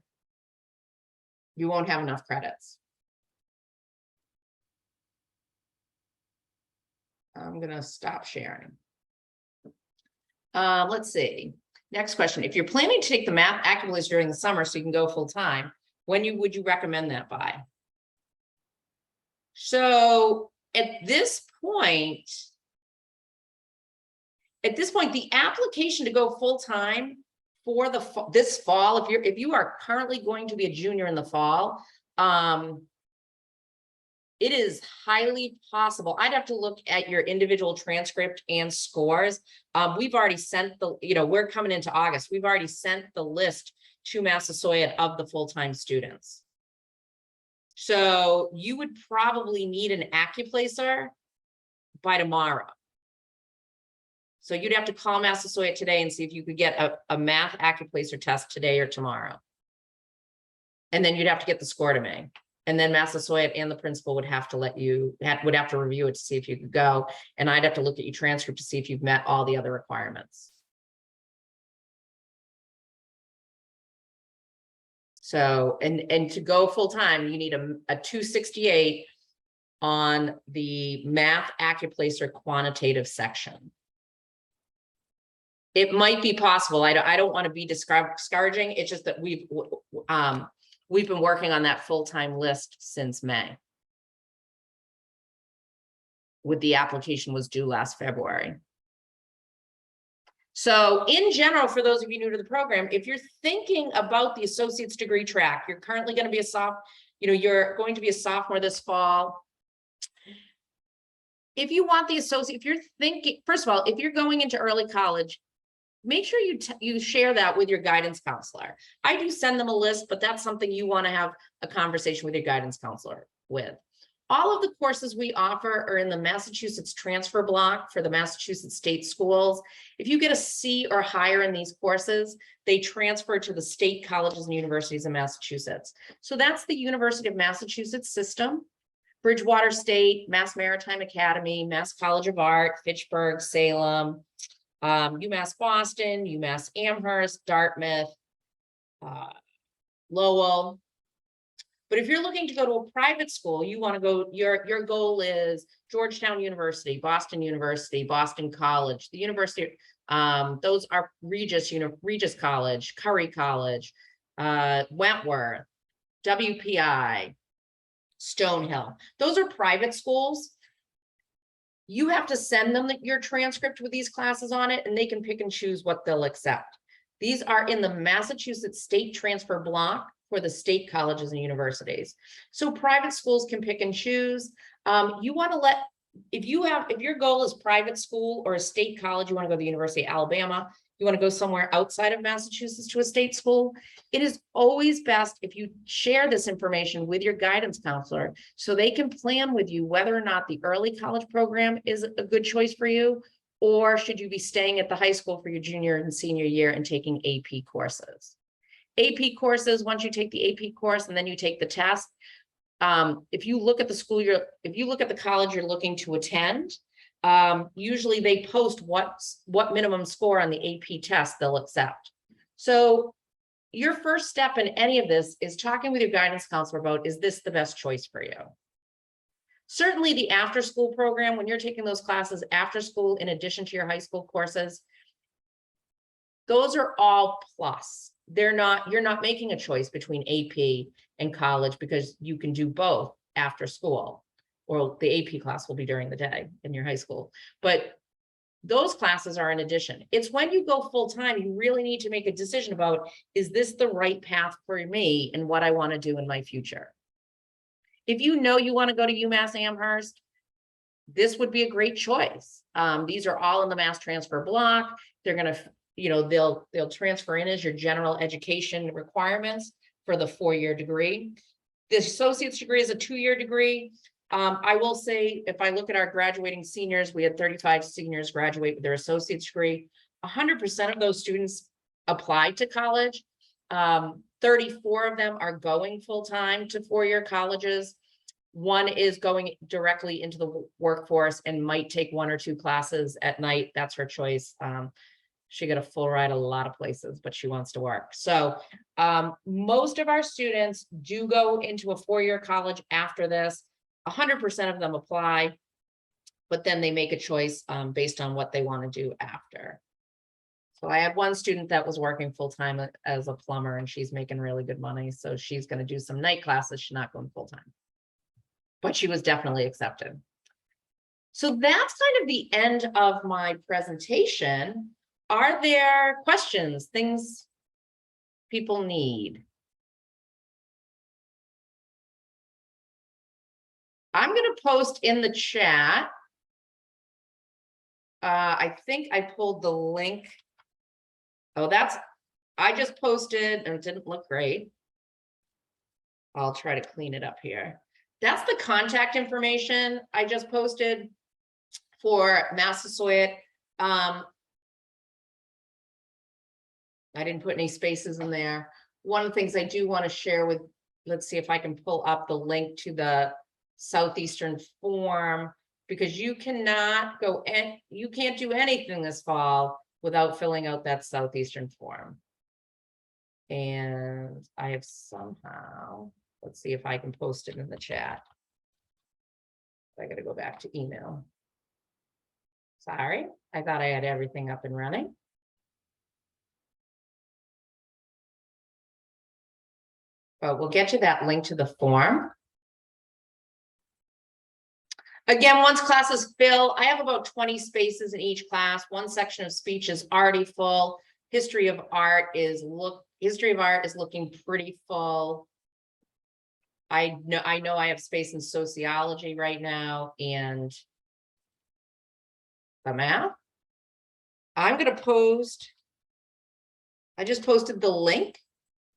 You won't have enough credits. I'm going to stop sharing. Let's see. Next question. If you're planning to take the math Accuplacer during the summer so you can go full time, when would you recommend that by? So at this point, the application to go full time for this fall, if you are currently going to be a junior in the fall, it is highly possible. I'd have to look at your individual transcript and scores. We've already sent we're coming into August. We've already sent the list to Massasoit of the full-time students. So you would probably need an Accuplacer by tomorrow. So you'd have to call Massasoit today and see if you could get a math Accuplacer test today or tomorrow. And then you'd have to get the score to me. And then Massasoit and the principal would have to would have to review it to see if you could go. And I'd have to look at your transcript to see if you've met all the other requirements. So, and to go full time, you need a 268 on the math Accuplacer quantitative section. It might be possible. I don't want to be discouraging. It's just that we've been working on that full-time list since May. The application was due last February. So in general, for those of you new to the program, if you're thinking about the associate's degree track, you're currently going to be you're going to be a sophomore this fall. if you want the associate, if you're thinking, first of all, if you're going into early college, make sure you share that with your guidance counselor. I do send them a list, but that's something you want to have a conversation with your guidance counselor with. All of the courses we offer are in the Massachusetts transfer block for the Massachusetts state schools. If you get a C or higher in these courses, they transfer to the state colleges and universities in Massachusetts. So that's the University of Massachusetts system, Bridgewater State, Mass Maritime Academy, Mass College of Art, Fitchburg, Salem, UMass Boston, UMass Amherst, Dartmouth, Lowell. But if you're looking to go to a private school, you want to go, your goal is Georgetown University, Boston University, Boston College, the university, those are Regis College, Curry College, Wentworth, WPI, Stonehill. Those are private schools. You have to send them your transcript with these classes on it, and they can pick and choose what they'll accept. These are in the Massachusetts state transfer block for the state colleges and universities. So private schools can pick and choose. You want to let, if your goal is private school or a state college, you want to go to the University of Alabama, you want to go somewhere outside of Massachusetts to a state school, it is always best if you share this information with your guidance counselor so they can plan with you whether or not the early college program is a good choice for you, or should you be staying at the high school for your junior and senior year and taking AP courses. AP courses, once you take the AP course and then you take the test, if you look at the school if you look at the college you're looking to attend, usually they post what minimum score on the AP test they'll accept. So your first step in any of this is talking with your guidance counselor about, is this the best choice for you? Certainly the after school program, when you're taking those classes after school, in addition to your high school courses, those are all plus. You're not making a choice between AP and college because you can do both after school, or the AP class will be during the day in your high school. But those classes are in addition. It's when you go full time, you really need to make a decision about, is this the right path for me and what I want to do in my future? If you know you want to go to UMass Amherst, this would be a great choice. These are all in the mass transfer block. They're going to, they'll transfer in as your general education requirements for the 4-year degree. The associate's degree is a 2-year degree. I will say, if I look at our graduating seniors, we had 35 seniors graduate with their associate's degree. 100% of those students applied to college. 34 of them are going full-time to 4-year colleges. One is going directly into the workforce and might take 1 or 2 classes at night. That's her choice. She got a full ride a lot of places, but she wants to work. So most of our students do go into a 4-year college after this. 100% of them apply, but then they make a choice based on what they want to do after. So I had one student that was working full-time as a plumber, and she's making really good money. So she's going to do some night classes. She's not going full-time, but she was definitely accepted. So that's kind of the end of my presentation. Are there questions, things people need? I'm going to post in the chat. I think I pulled the link. Oh, I just posted and it didn't look great. I'll try to clean it up here. That's the contact information I just posted for Massasoit. I didn't put any spaces in there. One of the things I do want to share with, let's see if I can pull up the link to the Southeastern form, because you cannot go and you can't do anything this fall without filling out that Southeastern form. And I have somehow, let's see if I can post it in the chat. I got to go back to email. Sorry, I thought I had everything up and running. But we'll get you that link to the form. Again, once classes fill, I have about 20 spaces in each class. One section of speech is already full. History of art is looking pretty full. I know I have space in sociology right now, and the math. I'm gonna post, I just posted the link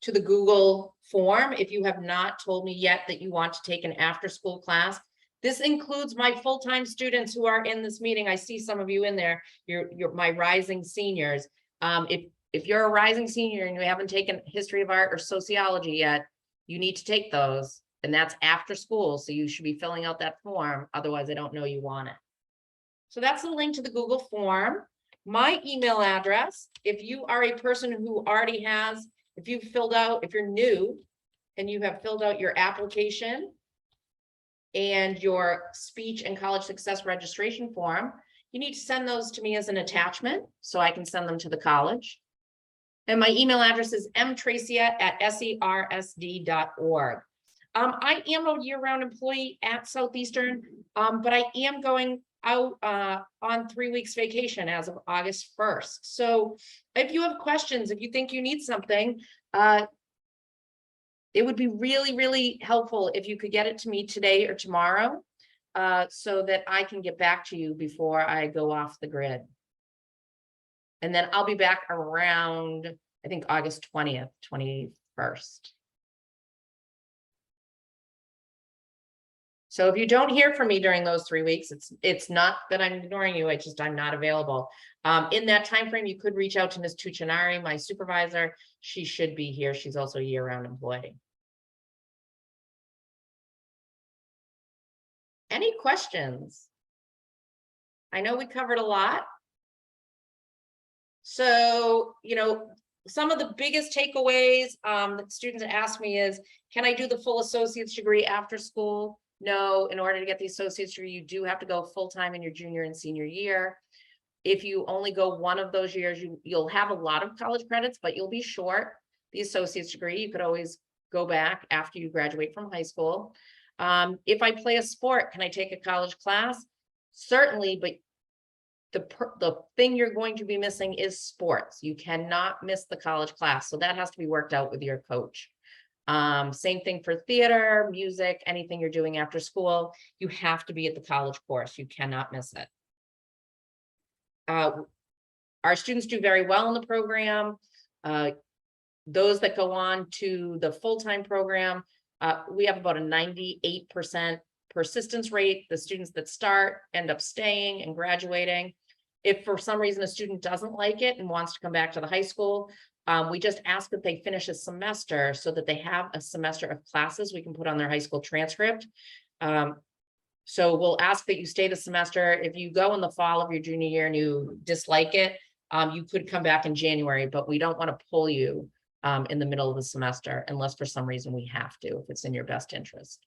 to the Google form. If you have not told me yet that you want to take an after-school class, this includes my full-time students who are in this meeting. I see some of you in there. You're my rising seniors. If you're a rising senior and you haven't taken history of art or sociology yet, you need to take those, and that's after school. So you should be filling out that form. Otherwise, I don't know you want it. So that's the link to the Google form. My email address, if you are a person who already has, if you've filled out, if you're new and you have filled out your application and your speech and college success registration form, you need to send those to me as an attachment so I can send them to the college. And my email address is mtracia@sersd.org. I am a year-round employee at Southeastern, but I am going out on 3 weeks vacation as of August 1st. So if you have questions, if you think you need something, it would be really, really helpful if you could get it to me today or tomorrow, so that I can get back to you before I go off the grid. And then I'll be back around, I think, August 20th, 21st. So if you don't hear from me during those 3 weeks, it's not that I'm ignoring you, I'm not available. In that time frame, you could reach out to Ms. Tuccinari, my supervisor. She should be here. She's also a year-round employee. Any questions? I know we covered a lot. So, some of the biggest takeaways that students ask me is, can I do the full associate's degree after school? No, in order to get the associate's degree, you do have to go full-time in your junior and senior year. If you only go one of those years, you'll have a lot of college credits, but you'll be short the associate's degree. You could always go back after you graduate from high school. If I play a sport, can I take a college class? Certainly, but the thing you're going to be missing is sports. You cannot miss the college class. So that has to be worked out with your coach. Same thing for theater, music, anything you're doing after school. You have to be at the college course. You cannot miss it. Our students do very well in the program. Those that go on to the full-time program, we have about a 98% persistence rate. The students that start end up staying and graduating. If for some reason a student doesn't like it and wants to come back to the high school, we just ask that they finish a semester so that they have a semester of classes we can put on their high school transcript. So we'll ask that you stay the semester. If you go in the fall of your junior year and you dislike it, you could come back in January, but we don't want to pull you in the middle of the semester unless for some reason we have to, if it's in your best interest.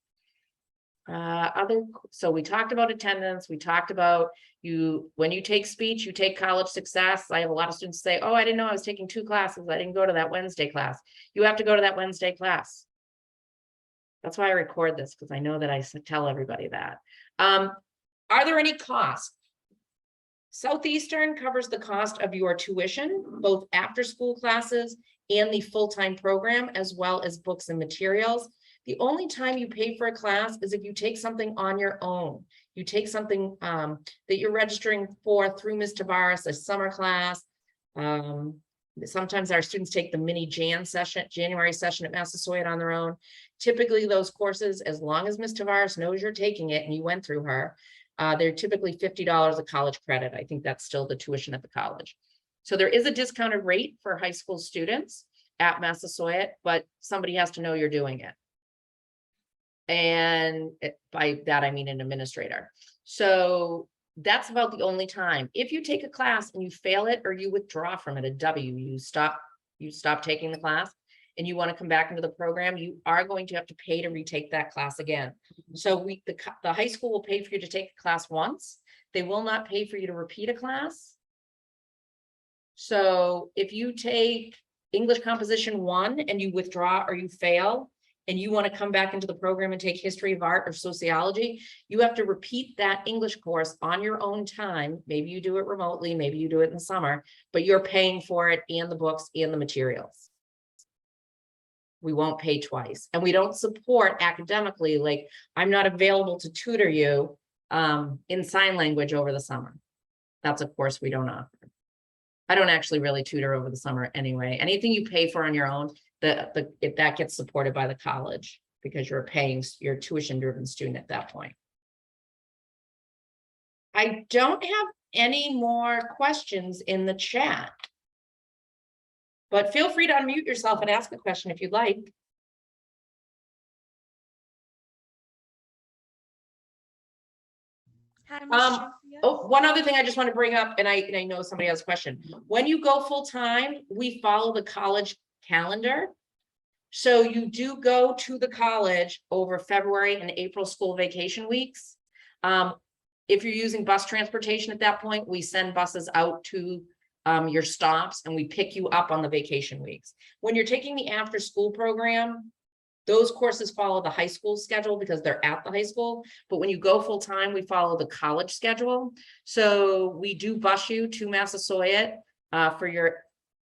So we talked about attendance. We talked about when you take speech, you take college success. I have a lot of students say, oh, I didn't know I was taking 2 classes. I didn't go to that Wednesday class. You have to go to that Wednesday class. That's why I record this, because I know that I tell everybody that. Are there any costs? Southeastern covers the cost of your tuition, both after school classes and the full-time program, as well as books and materials. The only time you pay for a class is if you take something on your own. You take something that you're registering for through Ms. Tavares, a summer class. Sometimes our students take the mini January session at Massasoit on their own. Typically those courses, as long as Ms. Tavares knows you're taking it and you went through her, they're typically $50 a college credit. I think that's still the tuition at the college. So there is a discounted rate for high school students at Massasoit, but somebody has to know you're doing it. And by that, I mean an administrator. So that's about the only time. If you take a class and you fail it or you withdraw from it, a W, you stop taking the class and you want to come back into the program, you are going to have to pay to retake that class again. So the high school will pay for you to take a class once. They will not pay for you to repeat a class. So if you take English Composition 1 and you withdraw or you fail, and you want to come back into the program and take history of art or sociology, you have to repeat that English course on your own time. Maybe you do it remotely, maybe you do it in the summer, but you're paying for it and the books and the materials. We won't pay twice. And we don't support academically, like I'm not available to tutor you in sign language over the summer. That's a course we don't offer. I don't actually really tutor over the summer anyway. Anything you pay for on your own, if that gets supported by the college, because you're a tuition-driven student at that point. I don't have any more questions in the chat. But feel free to unmute yourself and ask a question if you'd like. Hi, Ms. Cynthia. Oh, one other thing I just want to bring up, and I know somebody has a question. When you go full-time, we follow the college calendar. So you do go to the college over February and April school vacation weeks. If you're using bus transportation at that point, we send buses out to your stops and we pick you up on the vacation weeks. When you're taking the after school program, those courses follow the high school schedule because they're at the high school. But when you go full time, we follow the college schedule. So we do bus you to Massasoit for your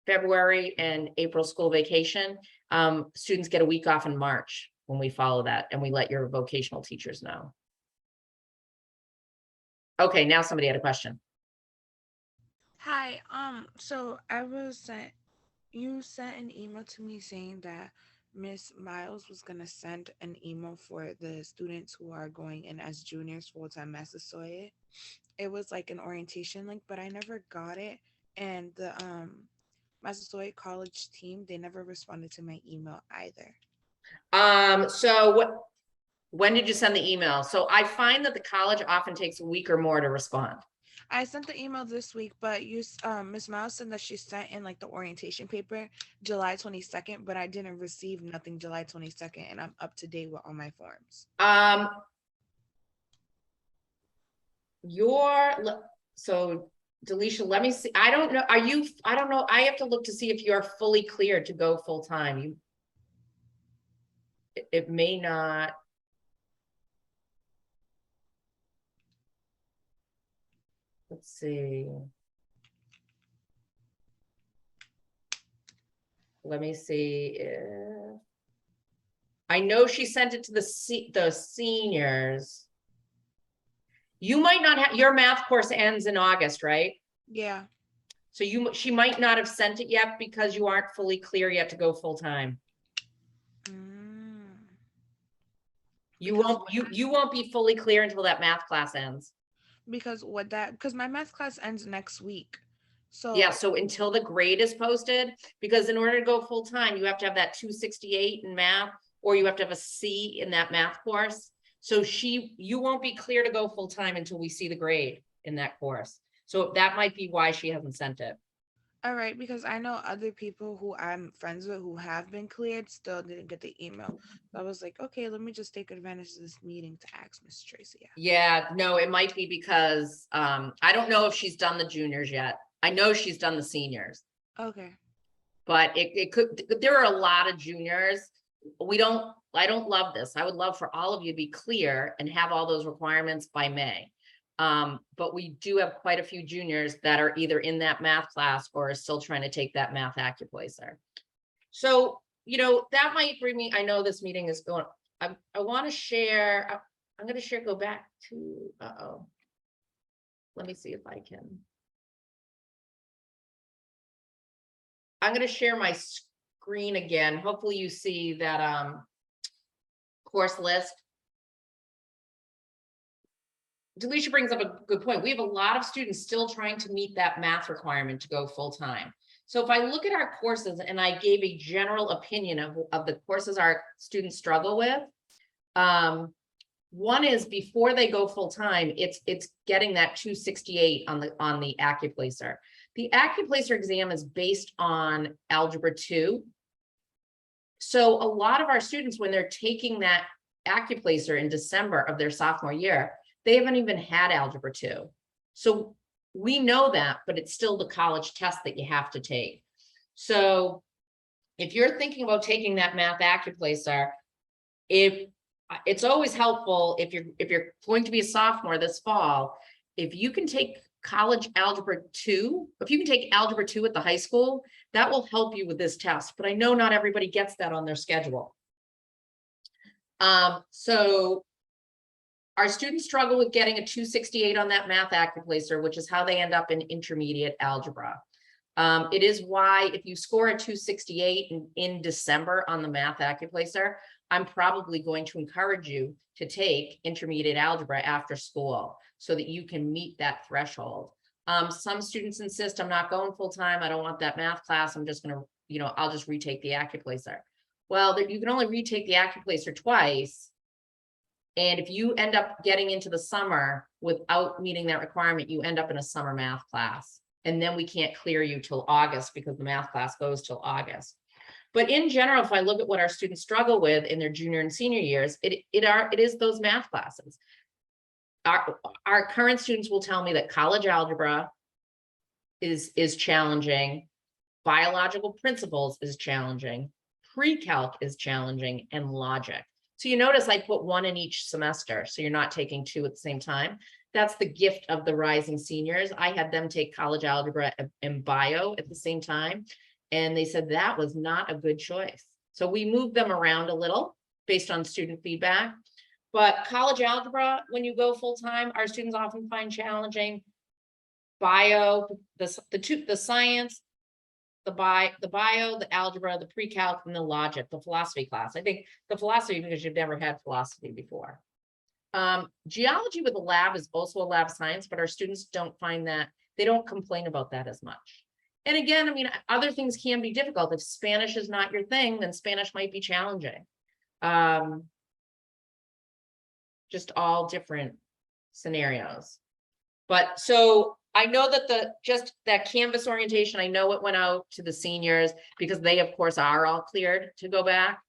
February and April school vacation. Students get a week off in March when we follow that, and we let your vocational teachers know. Okay, now somebody had a question. Hi, so you sent an email to me saying that Miss Miles was gonna send an email for the students who are going in as juniors full-time Massasoit. It was like an orientation link, but I never got it. And the Massasoit College team, they never responded to my email either. So when did you send the email? So I find that the college often takes a week or more to respond. I sent the email this week, but Miss Miles said that she sent in like the orientation paper July 22nd, but I didn't receive nothing July 22nd, and I'm up to date with all my forms. So Delisha, let me see. I don't know. I don't know. I have to look to see if you're fully cleared to go full time. It may not. Let's see. Let me see if I know she sent it to the seniors. You might not have, your math course ends in August, right? Yeah. So she might not have sent it yet because you aren't fully clear yet to go full time. You won't be fully clear until that math class ends. Because my math class ends next week. So yeah, so until the grade is posted, because in order to go full time, you have to have that 268 in math, or you have to have a C in that math course. So you won't be clear to go full time until we see the grade in that course. So that might be why she hasn't sent it. All right, because I know other people who I'm friends with who have been cleared still didn't get the email. So I was like, okay, let me just take advantage of this meeting to ask Miss Tracy. Yeah, no, it might be because I don't know if she's done the juniors yet. I know she's done the seniors. Okay. But it could, there are a lot of juniors. I don't love this. I would love for all of you to be clear and have all those requirements by May. But we do have quite a few juniors that are either in that math class or are still trying to take that math Accuplacer. So, that might bring me, I know this meeting is going, I want to share, I'm going to share, go back to, let me see if I can. I'm going to share my screen again. Hopefully you see that course list. Delisha brings up a good point. We have a lot of students still trying to meet that math requirement to go full time. So if I look at our courses and I gave a general opinion of the courses our students struggle with, one is before they go full time, it's getting that 268 on the Accuplacer. The Accuplacer exam is based on Algebra 2. So a lot of our students, when they're taking that Accuplacer in December of their sophomore year, they haven't even had Algebra 2. So we know that, but it's still the college test that you have to take. So if you're thinking about taking that math Accuplacer, it's always helpful if you're going to be a sophomore this fall, if you can take college Algebra 2, if you can take Algebra 2 at the high school, that will help you with this test. But I know not everybody gets that on their schedule. So Our students struggle with getting a 268 on that math Accuplacer, which is how they end up in intermediate algebra. It is why if you score a 268 in December on the math Accuplacer, I'm probably going to encourage you to take intermediate algebra after school so that you can meet that threshold. Some students insist, I'm not going full-time, I don't want that math class, I'm just gonna, I'll just retake the Accuplacer. Well, you can only retake the Accuplacer twice. And if you end up getting into the summer without meeting that requirement, you end up in a summer math class. And then we can't clear you till August because the math class goes till August. But in general, if I look at what our students struggle with in their junior and senior years, it is those math classes. Our current students will tell me that college algebra is challenging, biological principles is challenging, pre-calc is challenging, and logic. So you notice I put one in each semester, so you're not taking two at the same time. That's the gift of the rising seniors. I had them take college algebra and bio at the same time, and they said that was not a good choice. So we moved them around a little based on student feedback. But college algebra, when you go full-time, our students often find challenging. Bio, the science, the bio, the algebra, the pre-calc, and the logic, the philosophy class. I think the philosophy because you've never had philosophy before. Geology with a lab is also a lab science, but our students don't find that, they don't complain about that as much. And again, I mean, other things can be difficult. If Spanish is not your thing, then Spanish might be challenging. Just all different scenarios. But so I know that just that Canvas orientation, I know it went out to the seniors because they of course are all cleared to go back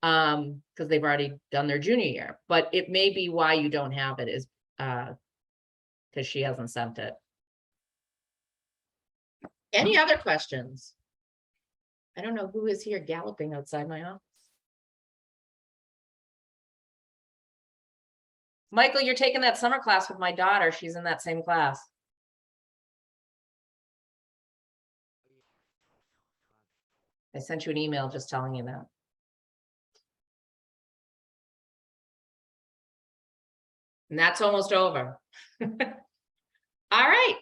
because they've already done their junior year, but it may be why you don't have it is because she hasn't sent it. Any other questions? I don't know who is here galloping outside my office. Michael, you're taking that summer class with my daughter. She's in that same class. I sent you an email just telling you that. And that's almost over. All right.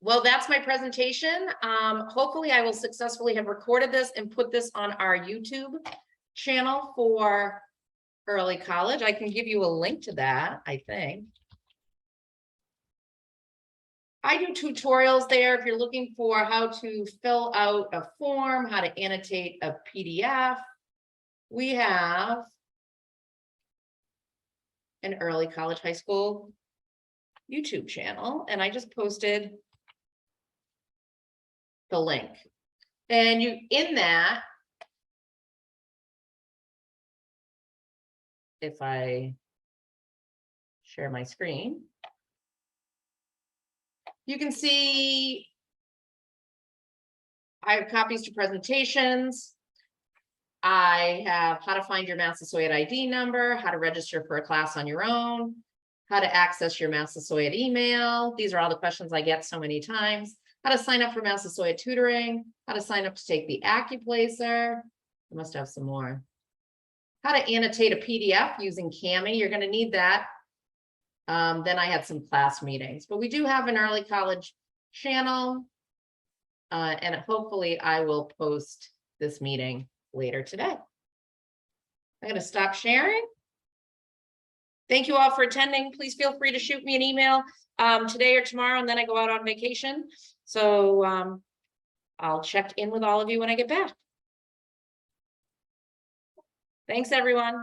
Well, that's my presentation. Hopefully I will successfully have recorded this and put this on our YouTube channel for early college. I can give you a link to that, I think. I do tutorials there if you're looking for how to fill out a form, how to annotate a PDF. We have an early college high school YouTube channel, and I just posted the link. And in that, if I share my screen, you can see I have copies to presentations. I have how to find your Massasoit ID number, how to register for a class on your own, how to access your Massasoit email. These are all the questions I get so many times. How to sign up for Massasoit tutoring, how to sign up to take the Accuplacer. I must have some more. How to annotate a PDF using Cami. You're going to need that. Then I had some class meetings, but we do have an early college channel. And hopefully I will post this meeting later today. I'm going to stop sharing. Thank you all for attending. Please feel free to shoot me an email today or tomorrow, and then I go out on vacation. So I'll check in with all of you when I get back. Thanks, everyone.